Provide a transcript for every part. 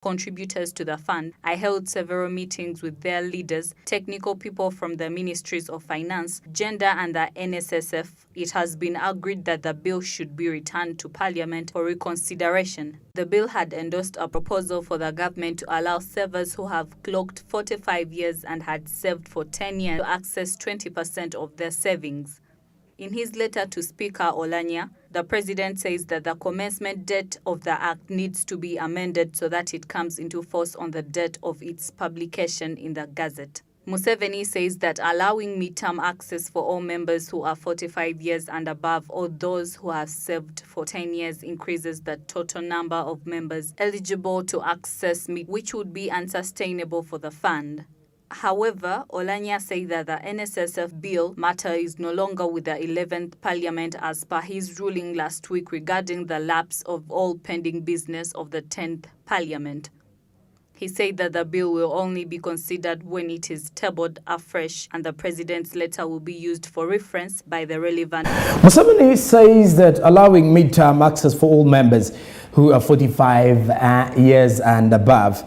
contributors to the fund. I held several meetings with their leaders, technical people from the Ministries of Finance, Gender and the NSSF. It has been agreed that the bill should be returned to Parliament for reconsideration. The bill had endorsed a proposal for the government to allow savers who have clocked 45 years and had saved for 10 years to access 20% of their savings. In his letter to Speaker Oulanyah, the president says that the commencement date of the act needs to be amended so that it comes into force on the date of its publication in the Gazette. Museveni says that allowing midterm access for all members who are 45 years and above or those who have served for 10 years increases the total number of members eligible to access which would be unsustainable for the fund. However, Oulanyah said that the NSSF bill matter is no longer with the 11th Parliament as per his ruling last week regarding the lapse of all pending business of the 10th Parliament. He said that the bill will only be considered when it is tabled afresh and the president's letter will be used for reference by the relevant. Museveni says that allowing midterm access for all members who are 45 years and above,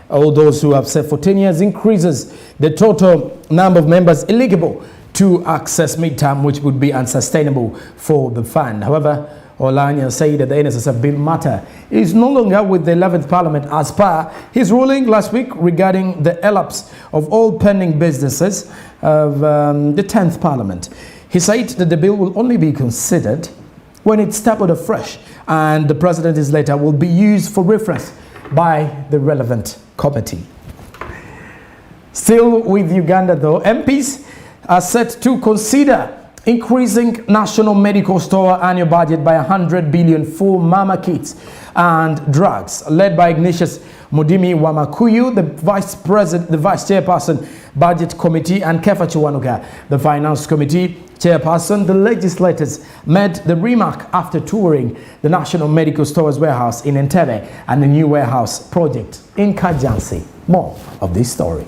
all those who have served for 10 years, increases the total number of members eligible to access midterm, which would be unsustainable for the fund. However, Oulanyah said that the NSSF bill matter is no longer with the 11th Parliament as per his ruling last week regarding the elapse of all pending businesses of the 10th Parliament. He said that the bill will only be considered when it's tabled afresh and the president's letter will be used for reference by the relevant committee. Still with Uganda though, MPs are set to consider increasing National Medical Store annual budget by 100 billion for mama kits and drugs. Led by Ignatius Mudimi Wamakuyu, the vice chairperson, Budget Committee, and Kefa Kiwanuka, the Finance Committee chairperson, the legislators made the remark after touring the National Medical Stores warehouse in Entebbe and the new warehouse project in Kajansi. More of this story.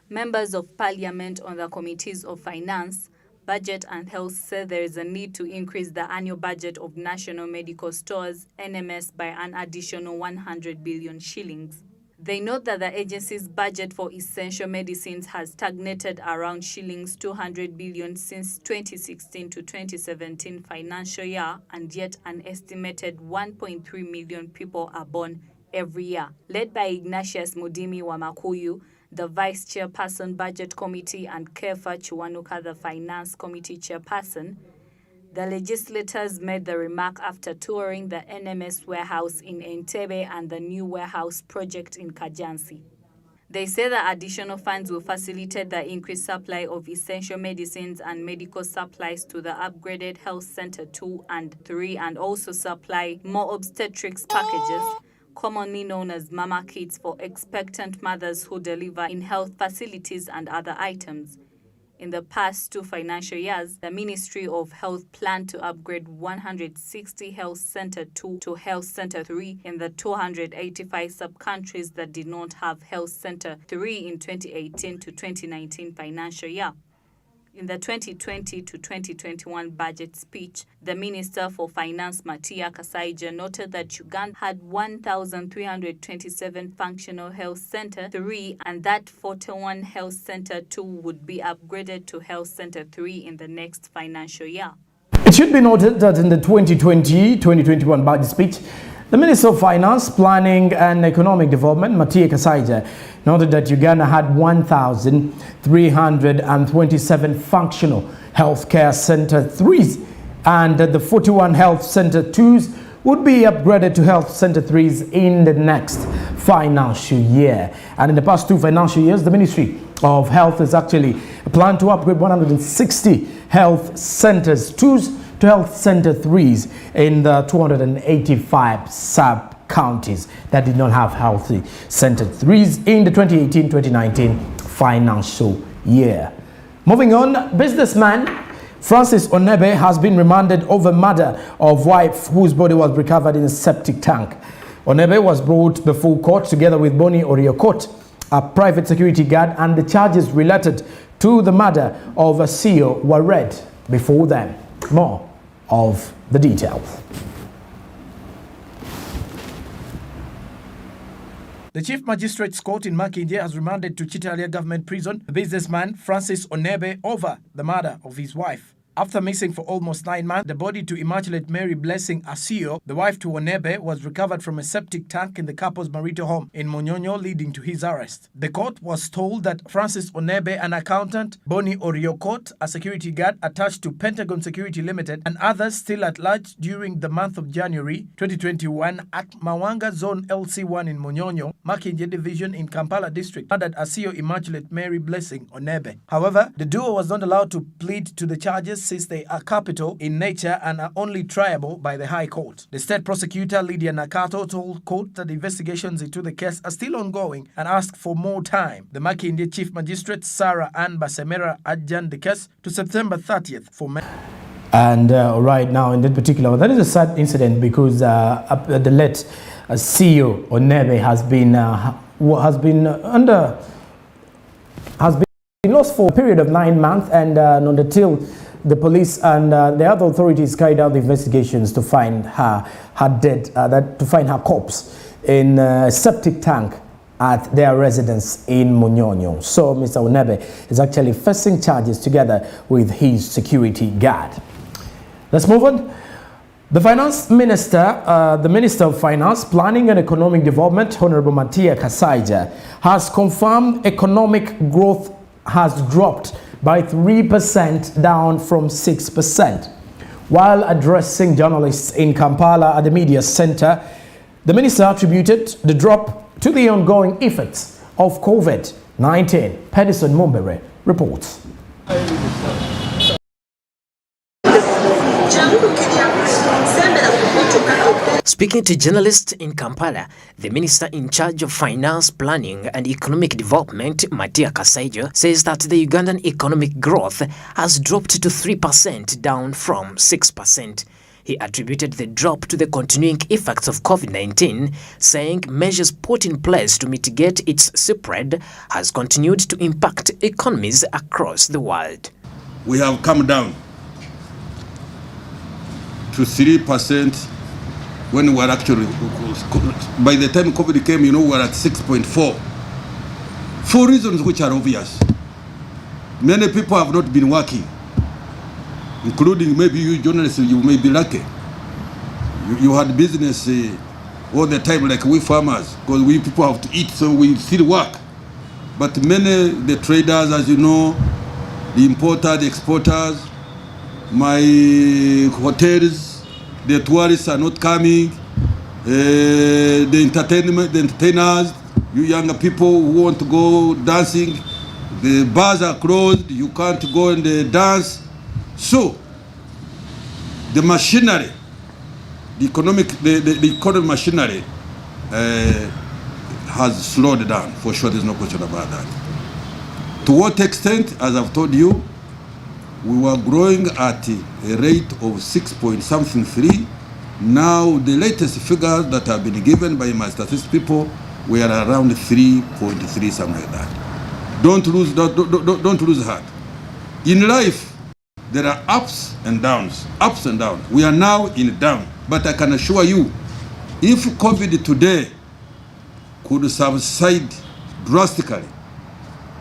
Members of Parliament on the Committees of Finance, Budget and Health say there is a need to increase the annual budget of National Medical Stores, NMS, by an additional 100 billion shillings. They note that the agency's budget for essential medicines has stagnated around shillings 200 billion since 2016 to 2017 financial year, and yet an estimated 1.3 million people are born every year. Led by Ignatius Mudimi Wamakuyu, the Vice Chairperson, Budget Committee, and Kefa Kiwanuka, the Finance Committee Chairperson, the legislators made the remark after touring the NMS warehouse in Entebbe and the new warehouse project in Kajansi. They say the additional funds will facilitate the increased supply of essential medicines and medical supplies to the upgraded Health Center 2 and 3 and also supply more obstetrics packages, commonly known as mama kits, for expectant mothers who deliver in health facilities and other items. In the past 2 financial years, the Ministry of Health planned to upgrade 160 Health Center 2 to Health Center 3 in the 285 sub-countries that did not have Health Center 3 in 2018 to 2019 financial year. In the 2020 to 2021 budget speech, the Minister for Finance, Matia Kasaija, noted that Uganda had 1,327 functional Health Center 3 and that 41 Health Center 2 would be upgraded to Health Center 3 in the next financial year. It should be noted that in the 2020-2021 budget speech, the Minister of Finance, Planning and Economic Development, Matia Kasaija, noted that Uganda had 1,327 functional healthcare center 3s and that the 41 health center 2s would be upgraded to health center 3s in the next financial year. And in the past 2 financial years, the Ministry of Health has actually planned to upgrade 160 health centers 2s to health center 3s in the 285 sub-counties that did not have healthy center 3s in the 2018-2019 financial year. Moving on, businessman Francis Onebe has been remanded over murder of wife whose body was recovered in a septic tank. Onebe was brought before court together with Boni Oriokot, a private security guard, and the charges related to the murder of a CEO were read before them. More of the details. The Chief Magistrate's Court in Makindye has remanded to Chitalia Government Prison the businessman Francis Onebe over the murder of his wife. After missing for almost 9 months, the body to Immaculate Mary Blessing Asio, the wife to Onebe, was recovered from a septic tank in the couple's Marito home in Munyonyo, leading to his arrest. The court was told that Francis Onebe, an accountant, Boni Oriokot, a security guard attached to Pentagon Security Limited, and others still at large during the month of January 2021 at Mawanga Zone LC1 in Munyonyo, Makindye Division in Kampala District, murdered Asio Immaculate Mary Blessing Onebe. However, the duo was not allowed to plead to the charges since they are capital in nature and are only triable by the High Court. The state prosecutor, Lydia Nakato, told court that investigations into the case are still ongoing and asked for more time. The Makindye Chief Magistrate, Sarah Ann Basemera, adjourned the case to September 30th for And right now, in that particular one, that is a sad incident because the late CEO Onebe has been lost for a period of 9 months, and not until the police and the other authorities carried out the investigations to find her dead, to find her corpse in a septic tank at their residence in Munyonyo. So Mr. Onebe is actually facing charges together with his security guard. Let's move on. The Finance Minister, the Minister of Finance, Planning and Economic Development, Honorable Matia Kasaija, has confirmed economic growth has dropped by 3%, down from 6%. While addressing journalists in Kampala at the media center, the minister attributed the drop to the ongoing effects of COVID-19. Pedison Mumbere reports. Speaking to journalists in Kampala, the minister in charge of finance, planning and economic development, Matia Kasaija, says that the Ugandan economic growth has dropped to 3%, down from 6%. He attributed the drop to the continuing effects of COVID-19, saying measures put in place to mitigate its spread has continued to impact economies across the world. We have come down to 3% when we were actually, by the time COVID came, we were at 6.4. For reasons which are obvious. Many people have not been working, including maybe you journalists, you may be lucky. You had business all the time like we farmers, because we people have to eat, so we still work. But many, the traders, as you know, the importers, the exporters, my hotels, the tourists are not coming, the entertainers, you younger people who want to go dancing, the bars are closed, you can't go and dance. So, the machinery, the economic machinery has slowed down, for sure, there's no question about that. To what extent, as I've told you, we were growing at a rate of 6.3. Now, the latest figures that have been given by my statistics people, we are around 3.3, something like that. Don't lose heart. In life, there are ups and downs, ups and downs. We are now in down, but I can assure you, if COVID today could subside drastically,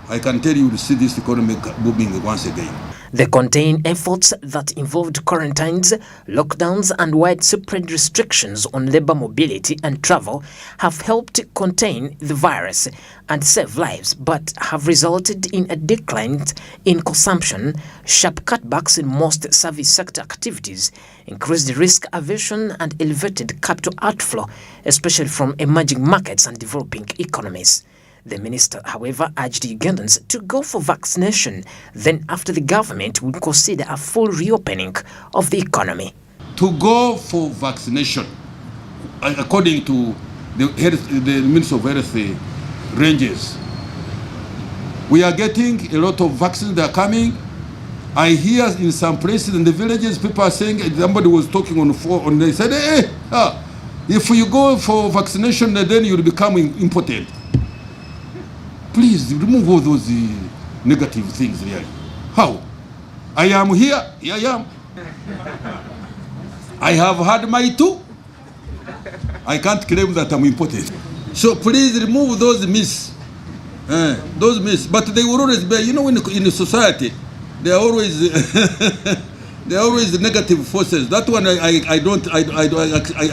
I can tell you will see this economy booming once again. The contained efforts that involved quarantines, lockdowns and widespread restrictions on labor mobility and travel have helped contain the virus and save lives, but have resulted in a decline in consumption, sharp cutbacks in most service sector activities, increased risk aversion and elevated capital outflow, especially from emerging markets and developing economies. The minister, however, urged Ugandans to go for vaccination, then after the government would consider a full reopening of the economy. To go for vaccination, according to the Minister of Health ranges, we are getting a lot of vaccines that are coming. I hear in some places in the villages, people are saying, somebody was talking on the phone, they said, if you go for vaccination, then you'll become impotent. Please remove all those negative things really. How? I am here, I am. I have had my two. I can't claim that I'm important. So please remove those myths. Those myths. But they will always be, you know, in society, there are always there are always negative forces. That one I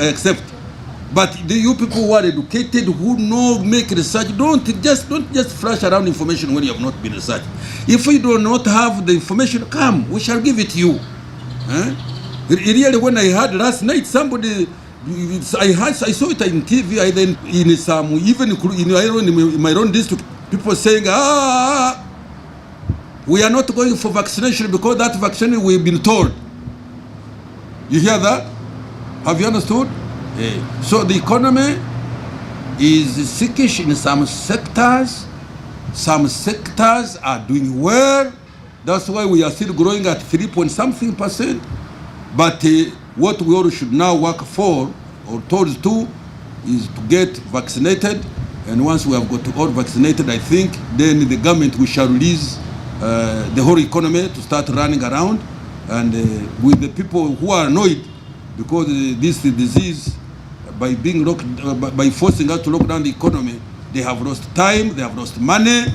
accept. But you people who are educated, who know, make research, don't just flash around information when you have not been researched. If we do not have the information, come, we shall give it to you. Really, when I heard last night, somebody, I saw it in TV, in some, even in my own district, people saying, we are not going for vaccination because that vaccine we've been told. You hear that? Have you understood? So the economy is sickish in some sectors. Some sectors are doing well. That's why we are still growing at 3-point-something%. But what we all should now work for or towards to is to get vaccinated. And once we have got all vaccinated, I think then the government we shall release the whole economy to start running around. And with the people who are annoyed because this disease, by being by forcing us to lock down the economy, they have lost time, they have lost money,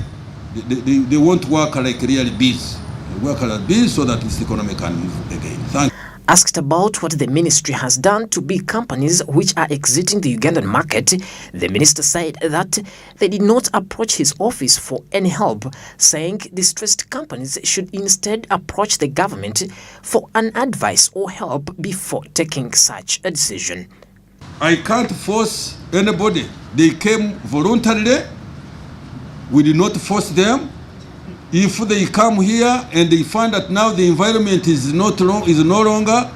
they won't work like really bees. They work like bees so that this economy can move again. Thank you. Asked about what the ministry has done to big companies which are exiting the Ugandan market, the minister said that they did not approach his office for any help, saying distressed companies should instead approach the government for an advice or help before taking such a decision. I can't force anybody. They came voluntarily. We did not force them. If they come here and they find that now the environment is no longer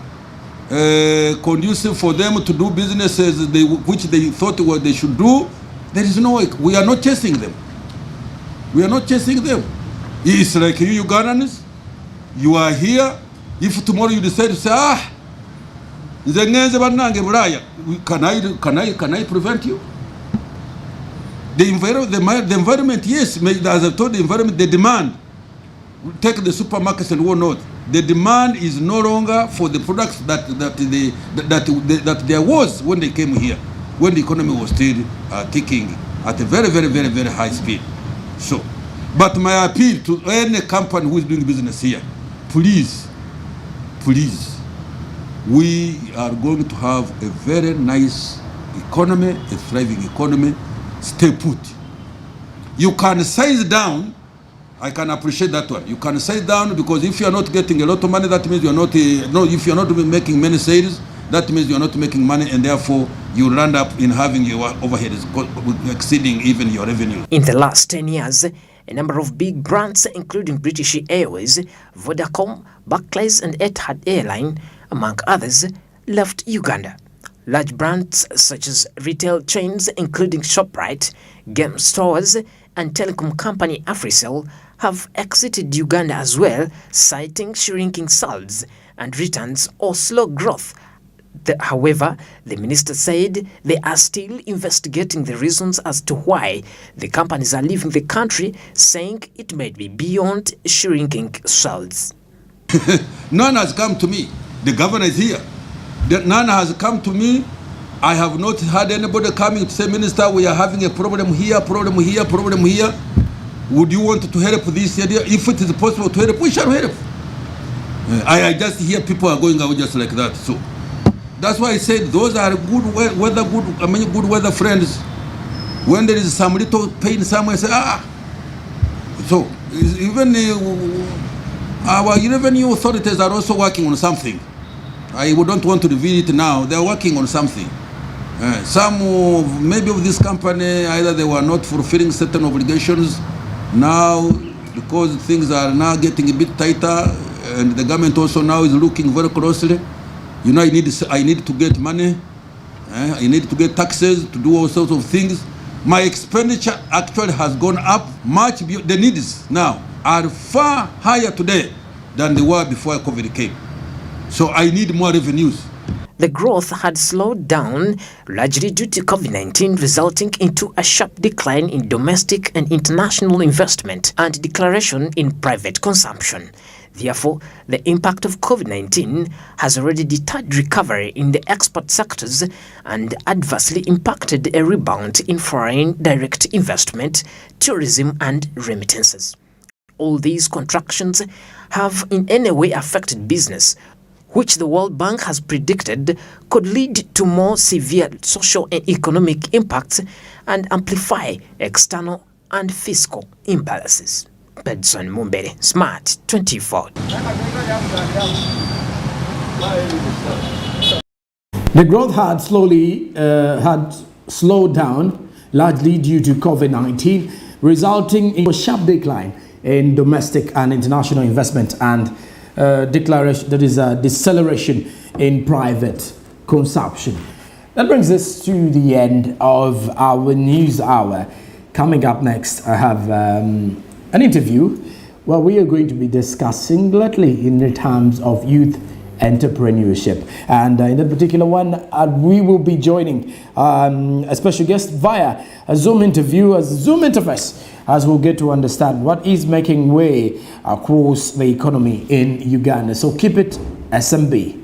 conducive for them to do businesses which they thought what they should do, there is no way. We are not chasing them. We are not chasing them. It's like you Ugandans, you are here. If tomorrow you decide to say, can I prevent you? The environment, yes, as I told the environment, the demand, take the supermarkets and whatnot, the demand is no longer for the products that there was when they came here, when the economy was still ticking at a very, very, very, very high speed. So, but my appeal to any company who is doing business here, please, we are going to have a very nice economy, a thriving economy. Stay put. You can size down. I can appreciate that one. You can size down because if you are not getting a lot of money, that means you are not. If you are not making many sales, that means you are not making money, and therefore you will end up in having your overheads exceeding even your revenue. In the last 10 years, a number of big brands, including British Airways, Vodacom, Barclays, and Etihad Airline, among others, left Uganda. Large brands such as retail chains including ShopRite, game stores, and telecom company Africell have exited Uganda as well, citing shrinking sales and returns or slow growth. However, the minister said they are still investigating the reasons as to why the companies are leaving the country, saying it may be beyond shrinking sales. None has come to me. The governor is here. None has come to me. I have not had anybody coming to say, Minister, we are having a problem here, problem here, problem here. Would you want to help this area? If it is possible to help, we shall help. I just hear people are going out just like that. So that's why I said those are good weather friends. When there is some little pain somewhere, say, So even our revenue authorities are also working on something. I don't want to reveal it now. They are working on something. Maybe of this company, either they were not fulfilling certain obligations. Now, because things are now getting a bit tighter, and the government also now is looking very closely. You know, I need to get money. I need to get taxes to do all sorts of things. My expenditure actually has gone up much. The needs now are far higher today than they were before COVID came. So I need more revenues. The growth had slowed down largely due to COVID-19, resulting into a sharp decline in domestic and international investment and deceleration in private consumption. Therefore, the impact of COVID-19 has already deterred recovery in the export sectors and adversely impacted a rebound in foreign direct investment, tourism, and remittances. All these contractions have in any way affected business, which the World Bank has predicted could lead to more severe social and economic impacts and amplify external and fiscal imbalances. Pedson Mumbere, Smart 24. The growth had slowed down, largely due to COVID-19, resulting in a sharp decline in domestic and international investment and deceleration in private consumption. That brings us to the end of our news hour. Coming up next, I have an interview where we are going to be discussing gladly in the terms of youth entrepreneurship, and in that particular one we will be joining a special guest via a Zoom interface, as we'll get to understand what is making way across the economy in Uganda. So keep it SMB.